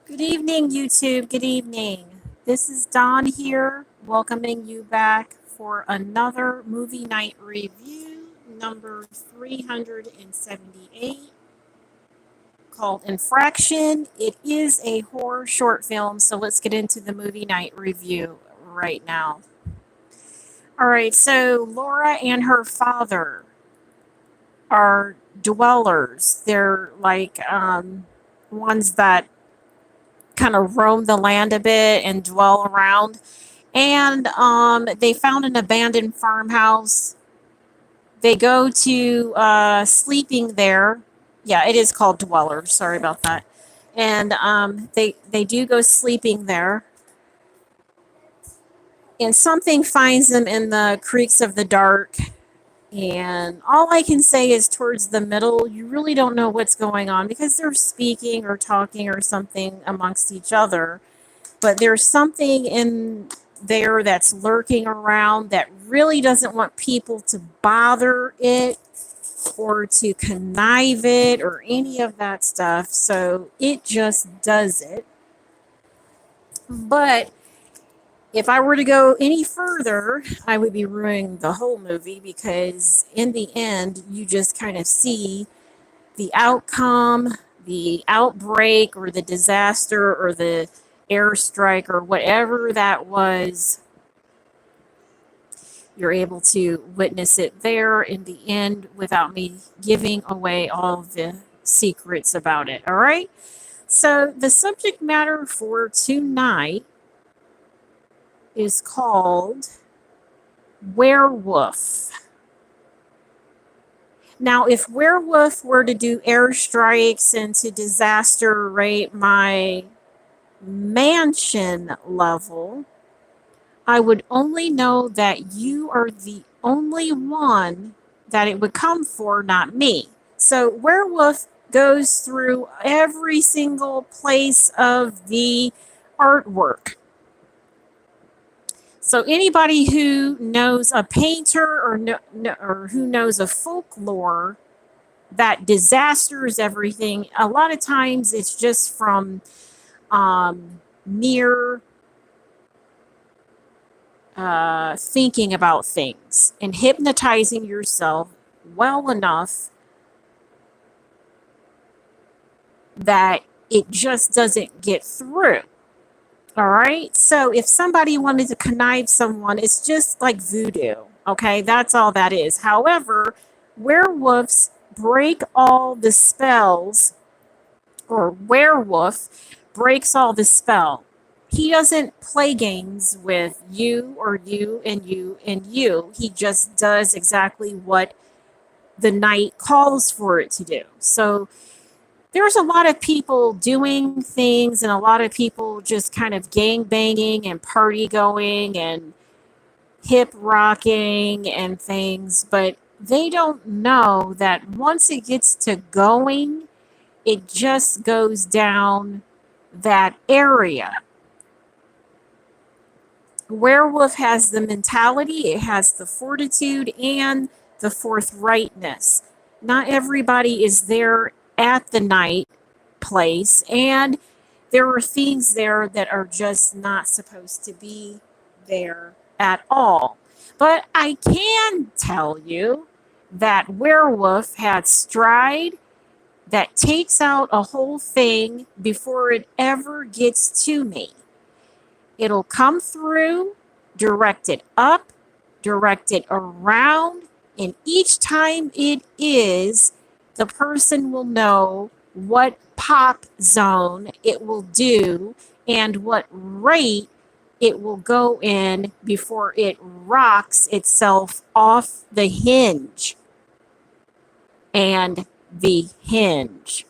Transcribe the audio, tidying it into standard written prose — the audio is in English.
Good evening, YouTube. Good evening. This is Dawn here, welcoming you back for another movie night review, number 378, called Infraction. It is a horror short film, so let's get into the movie night review right now. All right, so Laura and her father are dwellers. They're like ones that kind of roam the land a bit and dwell around. And they found an abandoned farmhouse. They go to sleeping there. Yeah, it is called dwellers. Sorry about that. And they do go sleeping there. And something finds them in the creeks of the dark. And all I can say is towards the middle, you really don't know what's going on because they're speaking or talking or something amongst each other. But there's something in there that's lurking around that really doesn't want people to bother it or to connive it or any of that stuff. So it just does it. But if I were to go any further, I would be ruining the whole movie because in the end, you just kind of see the outcome, the outbreak or the disaster or the airstrike or whatever that was. You're able to witness it there in the end without me giving away all the secrets about it. All right. So the subject matter for tonight is called Werewolf. Now, if Werewolf were to do airstrikes and to disaster rate my mansion level, I would only know that you are the only one that it would come for, not me. So Werewolf goes through every single place of the artwork. So anybody who knows a painter or who knows a folklore that disasters everything, a lot of times it's just from mere thinking about things and hypnotizing yourself well enough that it just doesn't get through. All right. So if somebody wanted to connive someone, it's just like voodoo. Okay. That's all that is. However, werewolves break all the spells, or werewolf breaks all the spell. He doesn't play games with you or you and you and you. He just does exactly what the night calls for it to do. So there's a lot of people doing things and a lot of people just kind of gang banging and party going and hip rocking and things, but they don't know that once it gets to going, it just goes down that area. Werewolf has the mentality, it has the fortitude and the forthrightness. Not everybody is there at the night place, and there are things there that are just not supposed to be there at all. But I can tell you that Werewolf had stride that takes out a whole thing before it ever gets to me. It'll come through, direct it up, direct it around, and each time it is, the person will know what pop zone it will do and what rate it will go in before it rocks itself off the hinge. And the hinge.